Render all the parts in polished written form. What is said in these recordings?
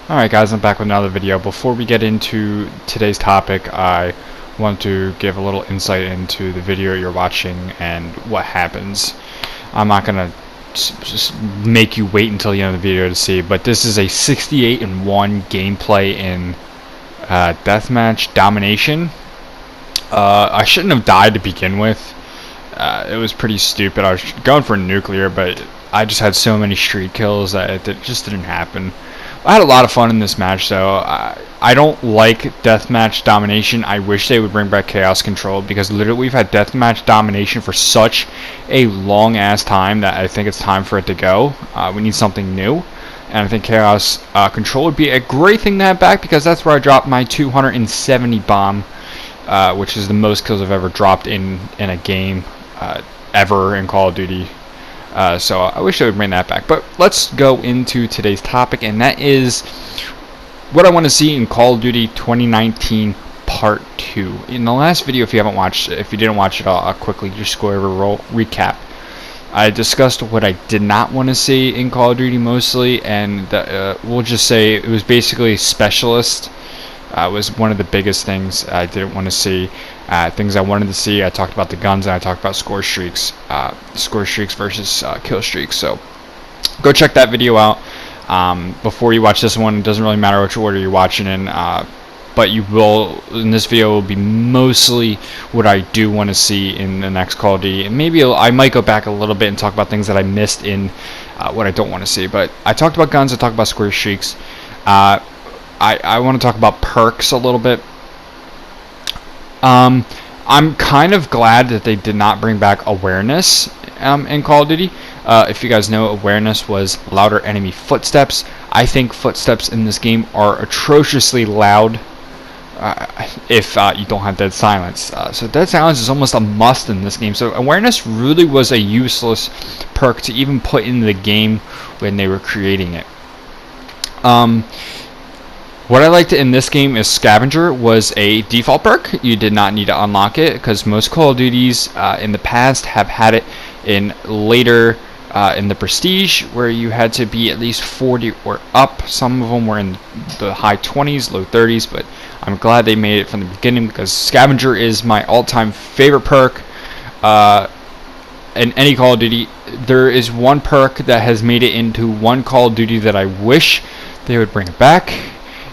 Alright guys, I'm back with another video. Before we get into today's topic, I want to give a little insight into the video you're watching and what happens. I'm not going to just make you wait until the end of the video to see, but this is a 68-1 gameplay in deathmatch domination. I shouldn't have died to begin with. It was pretty stupid. I was going for nuclear, but I just had so many streak kills that it just didn't happen. I had a lot of fun in this match, though. I don't like deathmatch domination. I wish they would bring back chaos control, because literally we've had deathmatch domination for such a long ass time that I think it's time for it to go. We need something new, and I think chaos control would be a great thing to have back, because that's where I dropped my 270 bomb, which is the most kills I've ever dropped in a game ever in Call of Duty. So I wish they would bring that back. But let's go into today's topic, and that is what I want to see in Call of Duty 2019 Part 2. In the last video, if you didn't watch it, I'll quickly just go over recap. I discussed what I did not want to see in Call of Duty mostly, and we'll just say it was basically specialist. Was one of the biggest things I didn't want to see. Things I wanted to see, I talked about the guns, and I talked about score streaks versus kill streaks. So go check that video out before you watch this one. It doesn't really matter which order you're watching in, but you will, in this video, will be mostly what I do want to see in the next Call of Duty, and maybe I might go back a little bit and talk about things that I missed in what I don't want to see. But I talked about guns, I talked about score streaks. I want to talk about perks a little bit. I'm kind of glad that they did not bring back awareness in Call of Duty. If you guys know, awareness was louder enemy footsteps. I think footsteps in this game are atrociously loud if you don't have dead silence. So dead silence is almost a must in this game. So awareness really was a useless perk to even put in the game when they were creating it. What I liked in this game is Scavenger was a default perk. You did not need to unlock it, because most Call of Duties in the past have had it in later in the Prestige, where you had to be at least 40 or up. Some of them were in the high 20s, low 30s, but I'm glad they made it from the beginning, because Scavenger is my all-time favorite perk in any Call of Duty. There is one perk that has made it into one Call of Duty that I wish they would bring it back,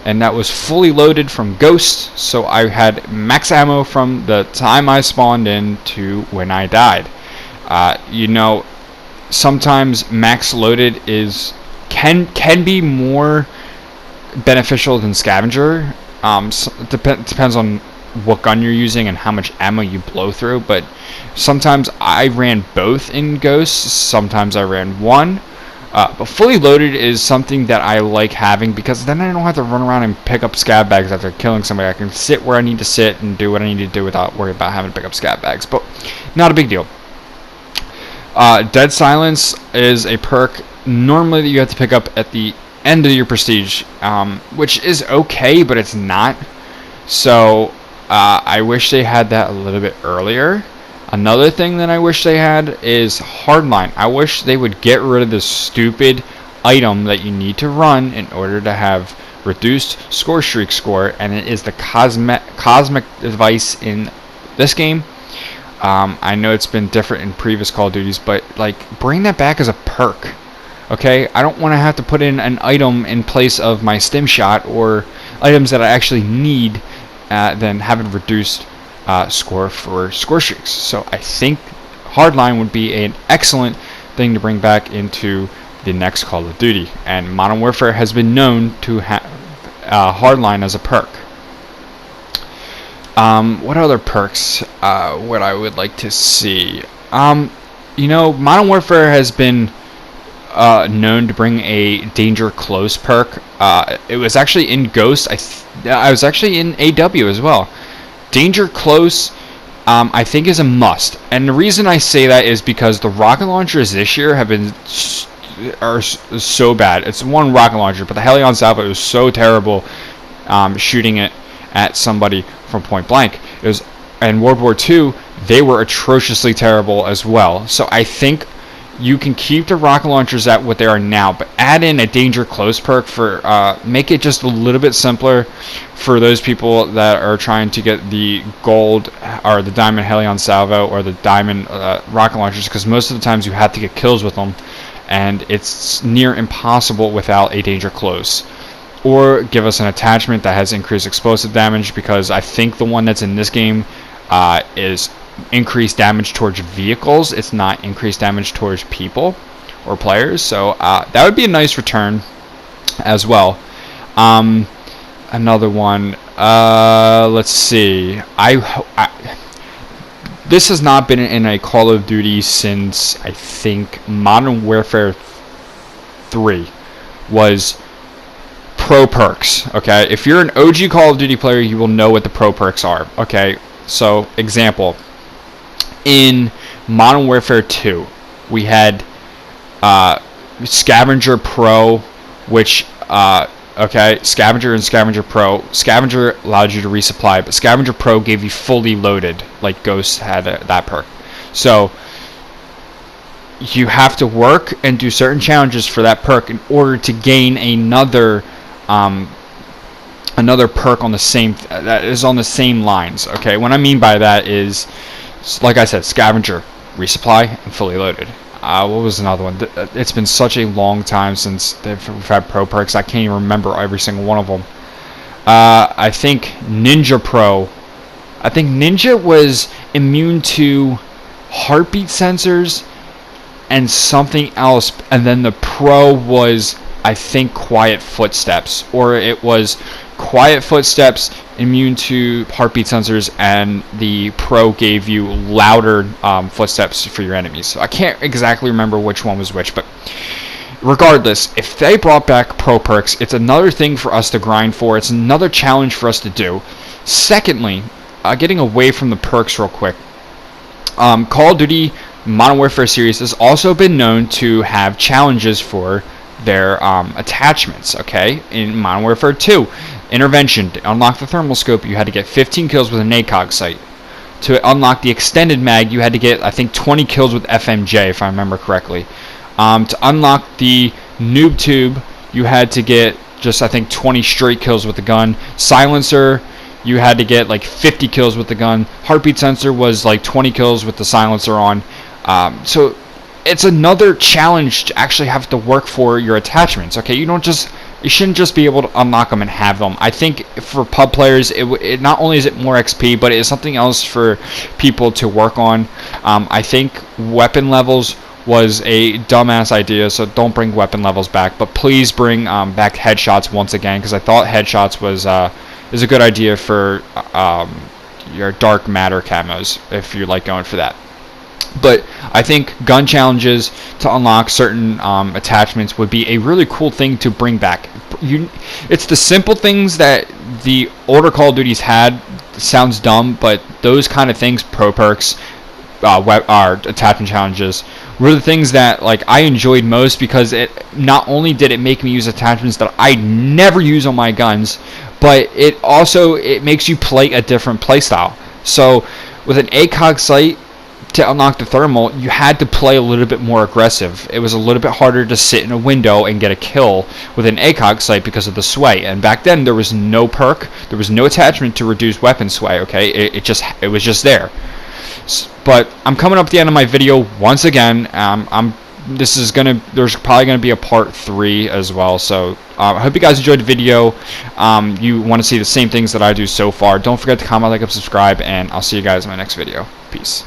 and that was fully loaded from Ghost. So I had max ammo from the time I spawned in to when I died. You know, sometimes max loaded can be more beneficial than Scavenger. Depends on what gun you're using and how much ammo you blow through, but sometimes I ran both in Ghost, sometimes I ran one. But fully loaded is something that I like having, because then I don't have to run around and pick up scav bags after killing somebody. I can sit where I need to sit and do what I need to do without worrying about having to pick up scav bags. But not a big deal. Dead Silence is a perk normally that you have to pick up at the end of your Prestige, which is okay, but it's not. So I wish they had that a little bit earlier. Another thing that I wish they had is Hardline. I wish they would get rid of this stupid item that you need to run in order to have reduced score streak score, and it is the cosmic device in this game. I know it's been different in previous Call of Duties, but like, bring that back as a perk. Okay, I don't want to have to put in an item in place of my stim shot or items that I actually need, then having reduced score for score streaks. So I think Hardline would be an excellent thing to bring back into the next Call of Duty, and Modern Warfare has been known to have Hardline as a perk. What other perks what I would like to see? You know, Modern Warfare has been known to bring a Danger Close perk. It was actually in Ghost. I was actually in AW as well. Danger Close, I think, is a must, and the reason I say that is because the rocket launchers this year have been so bad. It's one rocket launcher, but the Helion Salvo was so terrible shooting it at somebody from point blank. It was, in World War II, they were atrociously terrible as well. So I think you can keep the rocket launchers at what they are now, but add in a danger close perk for make it just a little bit simpler for those people that are trying to get the gold or the diamond Helion salvo or the diamond rocket launchers, because most of the times you have to get kills with them, and it's near impossible without a danger close. Or give us an attachment that has increased explosive damage, because I think the one that's in this game is increased damage towards vehicles. It's not increased damage towards people or players, so that would be a nice return as well. Another one, let's see, this has not been in a Call of Duty since I think Modern Warfare 3 was pro perks. Okay, if you're an OG Call of Duty player, you will know what the pro perks are. Okay, so example, in Modern Warfare 2, we had Scavenger Pro, which, okay, Scavenger and Scavenger Pro. Scavenger allowed you to resupply, but Scavenger Pro gave you fully loaded, like Ghost had that perk. So, you have to work and do certain challenges for that perk in order to gain another perk on the same, that is on the same lines. Okay, what I mean by that is, like I said, Scavenger, resupply, and fully loaded. What was another one? It's been such a long time since we've had pro perks, I can't even remember every single one of them. I think Ninja Pro. I think Ninja was immune to heartbeat sensors and something else, and then the Pro was, I think, Quiet Footsteps, or it was Quiet Footsteps, immune to heartbeat sensors, and the Pro gave you louder footsteps for your enemies. So I can't exactly remember which one was which, but regardless, if they brought back pro perks, it's another thing for us to grind for. It's another challenge for us to do. Secondly, getting away from the perks real quick, Call of Duty Modern Warfare series has also been known to have challenges for their attachments. Okay, in Modern Warfare 2, Intervention, to unlock the thermal scope, you had to get 15 kills with an ACOG sight. To unlock the extended mag, you had to get, I think, 20 kills with FMJ, if I remember correctly. To unlock the noob tube, you had to get just, I think, 20 straight kills with the gun. Silencer, you had to get like 50 kills with the gun. Heartbeat sensor was like 20 kills with the silencer on. So it's another challenge to actually have to work for your attachments. Okay, you shouldn't just be able to unlock them and have them. I think for pub players, it not only is it more XP, but it is something else for people to work on. I think weapon levels was a dumbass idea, so don't bring weapon levels back. But please bring back headshots once again, because I thought headshots was is a good idea for your dark matter camos if you like going for that. But I think gun challenges to unlock certain attachments would be a really cool thing to bring back. It's the simple things that the older Call of Duties had. Sounds dumb, but those kind of things, pro perks, our attachment challenges, were the things that like I enjoyed most, because it not only did it make me use attachments that I never use on my guns, but it makes you play a different playstyle. So with an ACOG sight, to unlock the thermal, you had to play a little bit more aggressive. It was a little bit harder to sit in a window and get a kill with an ACOG sight because of the sway. And back then, there was no perk, there was no attachment to reduce weapon sway. Okay, it was just there. But I'm coming up to the end of my video once again. There's probably gonna be a part 3 as well. So I hope you guys enjoyed the video. You want to see the same things that I do so far. Don't forget to comment, like, and subscribe, and I'll see you guys in my next video. Peace.